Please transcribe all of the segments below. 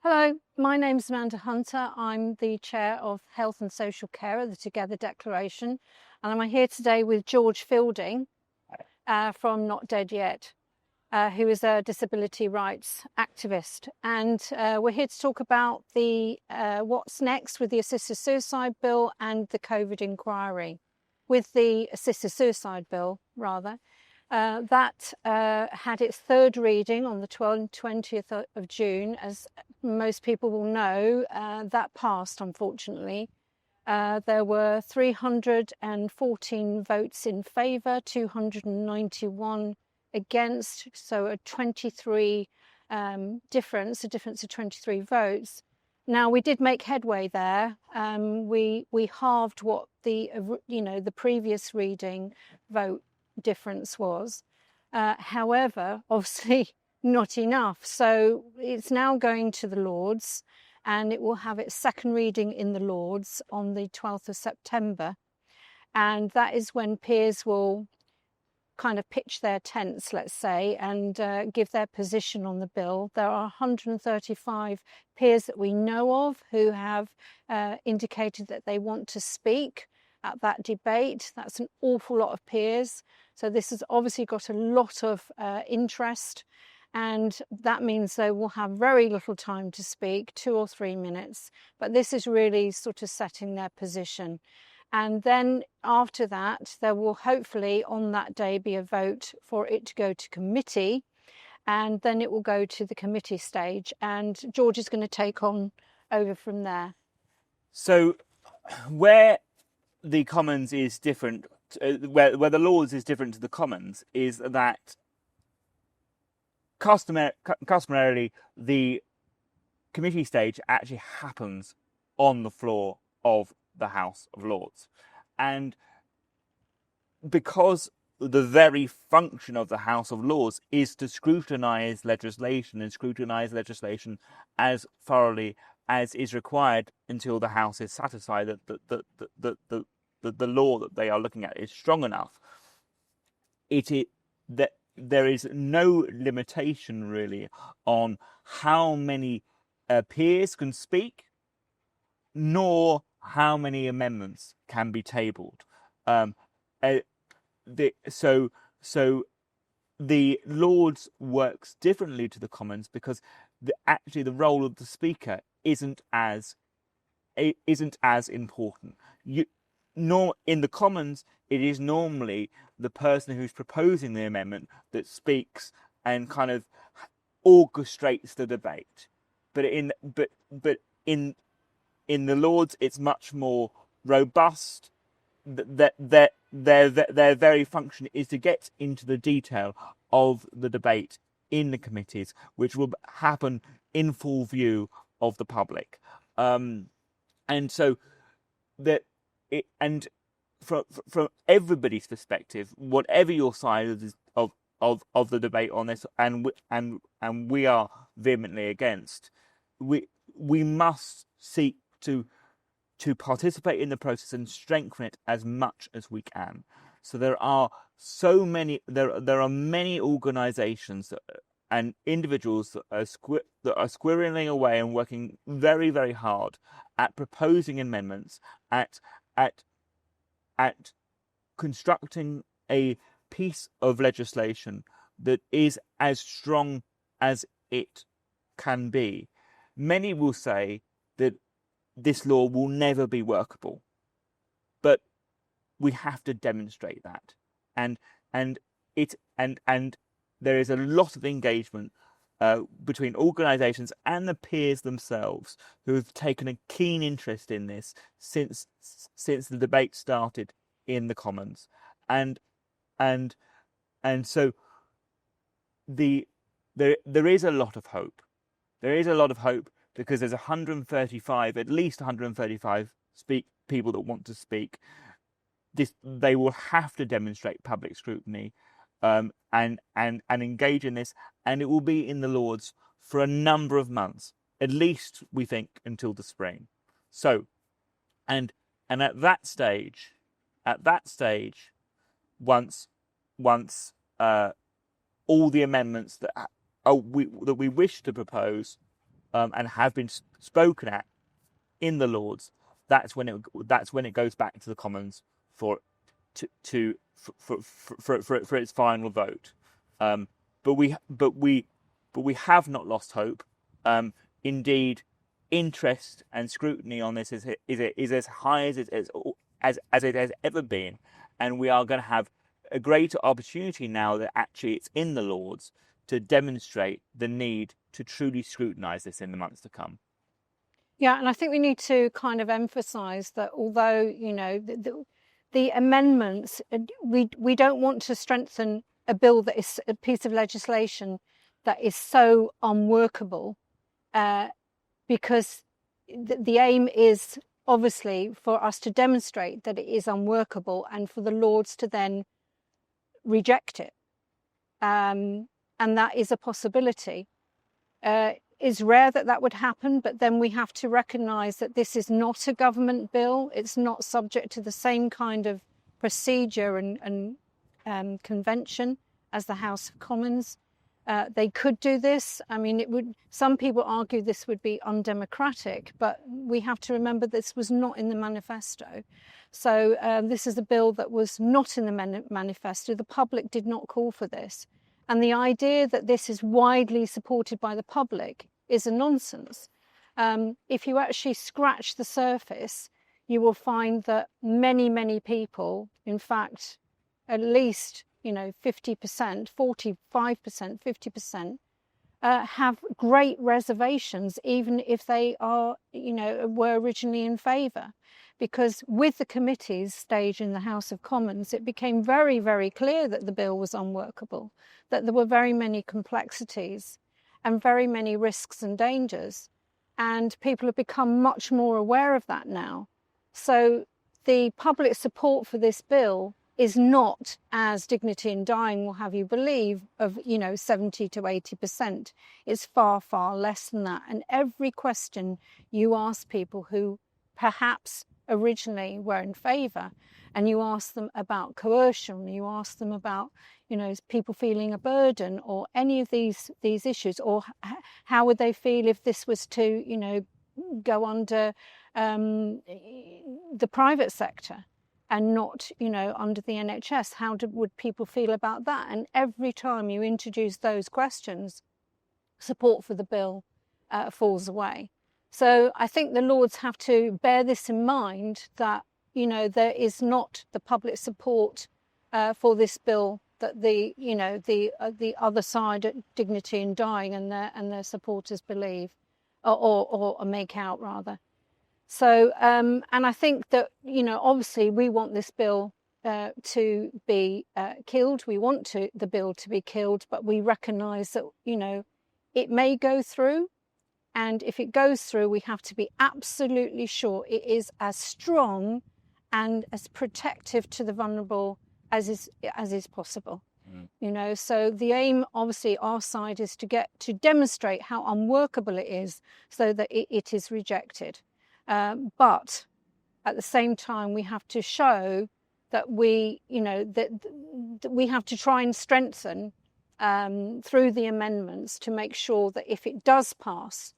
Hello, my name's Amanda Hunter. I'm the Chair of Health and Social Care of the Together Declaration, and I'm here today with George Fielding from Not Dead Yet, who is a disability rights activist. And we're here to talk about the what's next with the assisted suicide bill and the COVID inquiry. With the assisted suicide bill, rather, that had its third reading on the 20th of June. As most people will know, that passed, unfortunately. There were 314 votes in favour, 291 against, so a 23 difference of 23 votes. Now, we did make headway there. We halved what the previous reading vote difference was. However, obviously not enough. So it's now going to the Lords, and it will have its second reading in the Lords on the 12th of September. And that is when peers will kind of pitch their tents, let's say, and give their position on the bill. There are 135 peers that we know of who have indicated that they want to speak at that debate. That's an awful lot of peers. So this has obviously got a lot of interest, and that means they will have very little time to speak, 2 or 3 minutes. But this is really sort of setting their position. And then after that, there will hopefully on that day be a vote for it to go to committee, and then it will go to the committee stage, and George is going to take on over from there. So where the Commons is different, where the Lords is different to the Commons, is that customarily the committee stage actually happens on the floor of the House of Lords. And because the very function of the House of Lords is to scrutinise legislation and scrutinise legislation as thoroughly as is required until the House is satisfied that the law that they are looking at is strong enough, that there is no limitation really on how many peers can speak, nor how many amendments can be tabled. So the Lords works differently to the Commons because actually the role of the Speaker isn't as important. In the Commons, it is normally the person who's proposing the amendment that speaks and kind of orchestrates the debate. But in the Lords, it's much more robust. That their very function is to get into the detail of the debate in the committees, which will happen in full view of the public. And so from everybody's perspective, whatever your side of the debate on this, and we are vehemently against, we must seek to participate in the process and strengthen it as much as we can. So there are many organisations and individuals that are squirreling away and working very, very hard at proposing amendments, at constructing a piece of legislation that is as strong as it can be. Many will say that this law will never be workable, but we have to demonstrate that, and there is a lot of engagement between organisations and the peers themselves who have taken a keen interest in this since the debate started in the Commons, and so there is a lot of hope. There is a lot of hope because there's at least 135 people that want to speak. They will have to demonstrate public scrutiny and engage in this, and it will be in the Lords for a number of months, at least we think until the spring. So, and at that stage, once all the amendments that we wish to propose and have been spoken at in the Lords, that's when it goes back to the Commons for its final vote. But we have not lost hope. Indeed, interest and scrutiny on this is as high as it has ever been, and we are going to have a greater opportunity now that actually it's in the Lords to demonstrate the need to truly scrutinise this in the months to come. Yeah, and I think we need to kind of emphasise that although, the amendments, we don't want to strengthen a bill that is a piece of legislation that is so unworkable, because the aim is obviously for us to demonstrate that it is unworkable and for the Lords to then reject it. And that is a possibility. It's rare that would happen, but then we have to recognise that this is not a government bill. It's not subject to the same kind of procedure and convention as the House of Commons. They could do this. I mean, some people argue this would be undemocratic, but we have to remember this was not in the manifesto. So this is a bill that was not in the manifesto. The public did not call for this. And the idea that this is widely supported by the public is a nonsense. If you actually scratch the surface, you will find that many, many people, in fact, at least 50%, 45%, 50%, have great reservations, even if they are, were originally in favour. Because with the committees stage in the House of Commons, it became very, very clear that the bill was unworkable, that there were very many complexities and very many risks and dangers. And people have become much more aware of that now. So the public support for this bill is not, as Dignity in Dying will have you believe, of 70 to 80%. It's far, far less than that. And every question you ask people who perhaps originally were in favour, and you ask them about coercion, you ask them about people feeling a burden or any of these issues, or how would they feel if this was to go under the private sector and not under the NHS. How would people feel about that? And every time you introduce those questions, support for the bill falls away. So I think the Lords have to bear this in mind, that there is not the public support for this bill that the other side at Dignity in Dying and their supporters believe, or make out rather. So and I think that obviously we want this bill to be killed. We want the bill to be killed, but we recognise that it may go through. And if it goes through, we have to be absolutely sure it is as strong and as protective to the vulnerable as is possible. So the aim, obviously, our side is to demonstrate how unworkable it is, so that it is rejected. But at the same time, we have to show that we have to try and strengthen through the amendments to make sure that if it does pass,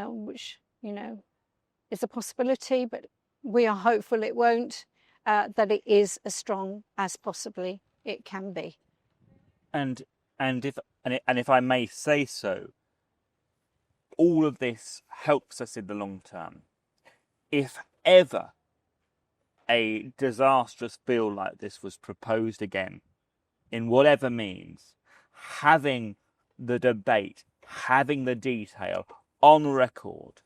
which is a possibility, but we are hopeful it won't, that it is as strong as possibly it can be. And if I may say so, all of this helps us in the long term. If ever a disastrous bill like this was proposed again, in whatever means, having the debate, having the detail on record,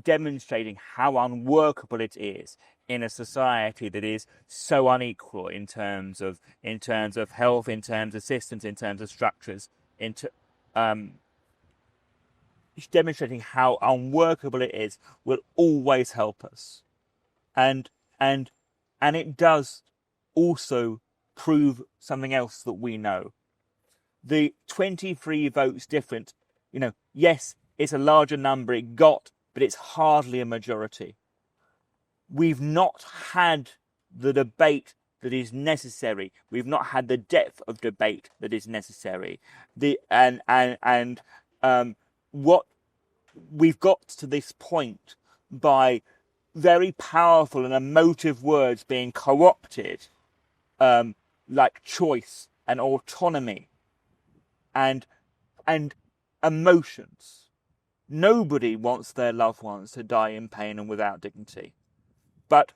demonstrating how unworkable it is in a society that is so unequal in terms of health, in terms of systems, in terms of structures, demonstrating how unworkable it is will always help us, and it does also prove something else that we know. The 23 votes different, yes, it's a larger number it got, but it's hardly a majority. We've not had the debate that is necessary. We've not had the depth of debate that is necessary. What we've got to this point by very powerful and emotive words being co-opted, like choice and autonomy and emotions. Nobody wants their loved ones to die in pain and without dignity. But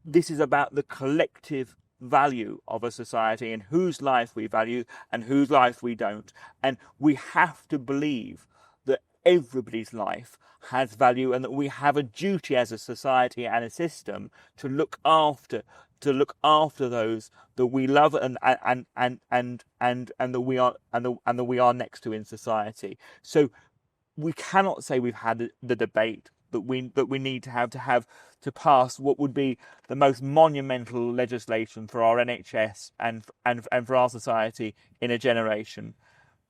this is about the collective value of a society and whose life we value and whose life we don't. And we have to believe that everybody's life has value and that we have a duty as a society and a system to look after those that we love and that we are next to in society. So we cannot say we've had the debate that we need to have to pass what would be the most monumental legislation for our NHS and for our society in a generation,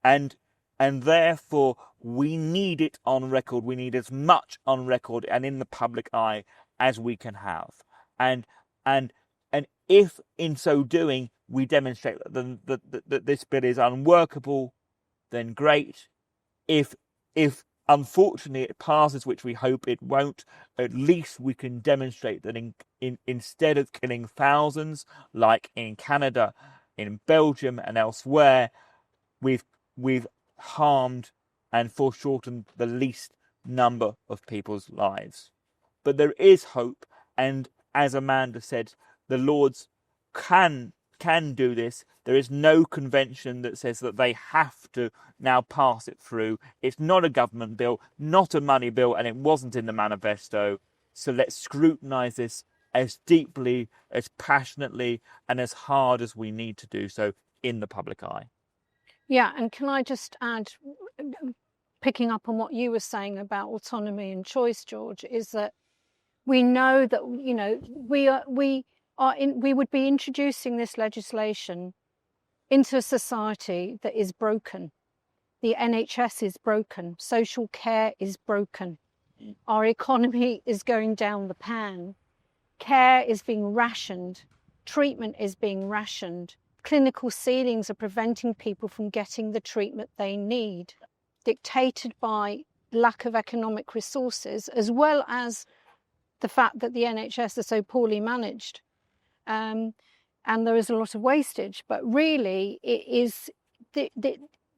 and therefore we need it on record. We need as much on record and in the public eye as we can have, and if in so doing we demonstrate that this bill is unworkable, then great. If unfortunately it passes, which we hope it won't, at least we can demonstrate that instead of killing thousands like in Canada, in Belgium and elsewhere, we've harmed and foreshortened the least number of people's lives. But there is hope, and as Amanda said, the Lords can do this. There is no convention that says that they have to now pass it through. It's not a government bill, not a money bill, and it wasn't in the manifesto. So let's scrutinise this as deeply, as passionately, and as hard as we need to do so in the public eye. Yeah, and can I just add, picking up on what you were saying about autonomy and choice, George, is that we know that, you know, we would be introducing this legislation into a society that is broken. The NHS is broken. Social care is broken. Our economy is going down the pan. Care is being rationed. Treatment is being rationed. Clinical ceilings are preventing people from getting the treatment they need, dictated by lack of economic resources, as well as the fact that the NHS is so poorly managed. And there is a lot of wastage, but really it is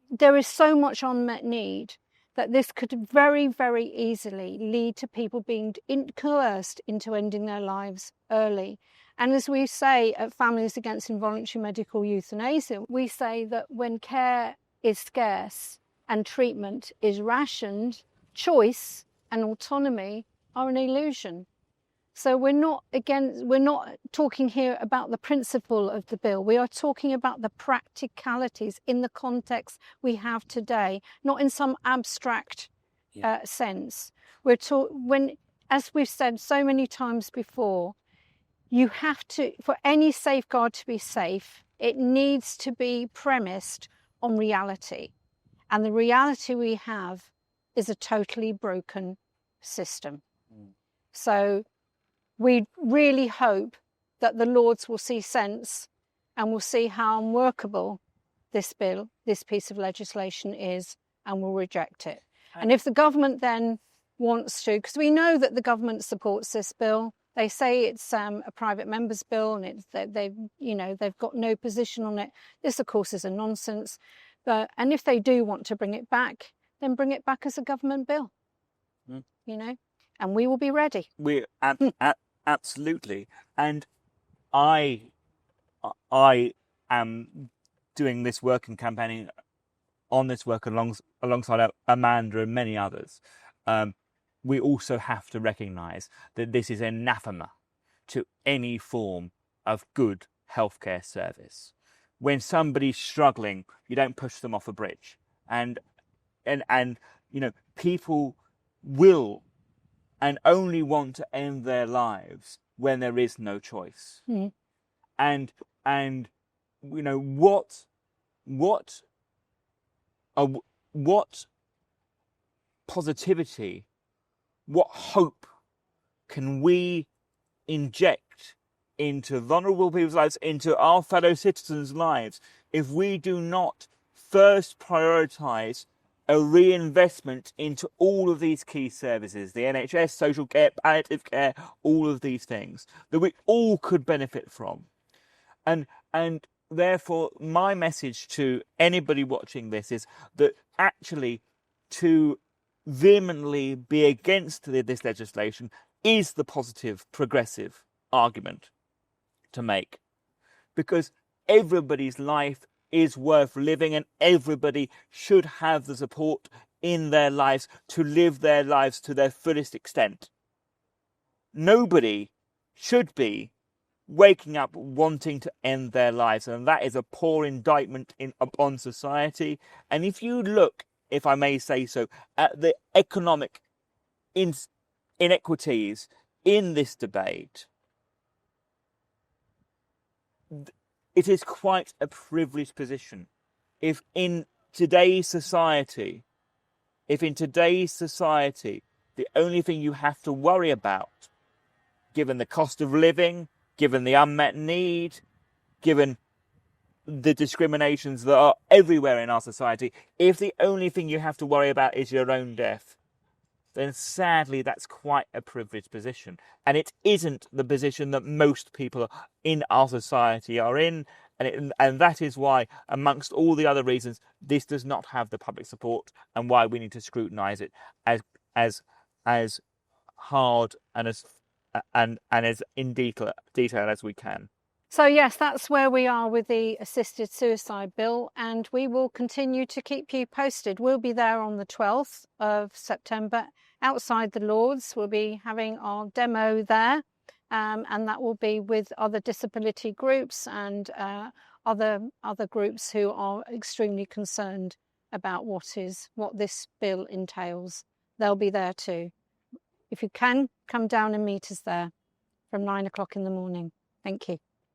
there is so much unmet need that this could very, very easily lead to people being coerced into ending their lives early. And as we say at Families Against Involuntary Medical Euthanasia, we say that when care is scarce and treatment is rationed, choice and autonomy are an illusion. So we're not talking here about the principle of the bill. We are talking about the practicalities in the context we have today, not in some abstract sense. As we've said so many times before, you have to, for any safeguard to be safe, it needs to be premised on reality. And the reality we have is a totally broken system. So we really hope that the Lords will see sense and will see how unworkable this bill, this piece of legislation is, and will reject it. And if the government then wants to, because we know that the government supports this bill, they say it's a private member's bill and they've got no position on it. This, of course, is a nonsense. And if they do want to bring it back, then bring it back as a government bill, and we will be ready. We absolutely. And I am doing this work and campaigning on this work alongside Amanda and many others. We also have to recognise that this is anathema to any form of good healthcare service. When somebody's struggling, you don't push them off a bridge, and people will and only want to end their lives when there is no choice. And what positivity, what hope can we inject into vulnerable people's lives, into our fellow citizens' lives, if we do not first prioritise a reinvestment into all of these key services, the NHS, social care, palliative care, all of these things that we all could benefit from. And therefore, my message to anybody watching this is that actually to vehemently be against this legislation is the positive, progressive argument to make. Because everybody's life is worth living and everybody should have the support in their lives to live their lives to their fullest extent. Nobody should be waking up wanting to end their lives, and that is a poor indictment upon society. And if you look, if I may say so, at the economic inequities in this debate, it is quite a privileged position. If in today's society, the only thing you have to worry about, given the cost of living, given the unmet need, given the discriminations that are everywhere in our society, if the only thing you have to worry about is your own death, then sadly that's quite a privileged position. And it isn't the position that most people in our society are in. And that is why, amongst all the other reasons, this does not have the public support, and why we need to scrutinise it as hard and as in detail as we can. So yes, that's where we are with the assisted suicide bill, and we will continue to keep you posted. We'll be there on the 12th of September outside the Lords. We'll be having our demo there, and that will be with other disability groups and other groups who are extremely concerned about what this bill entails. They'll be there too. If you can, come down and meet us there from 9 o'clock in the morning. Thank you.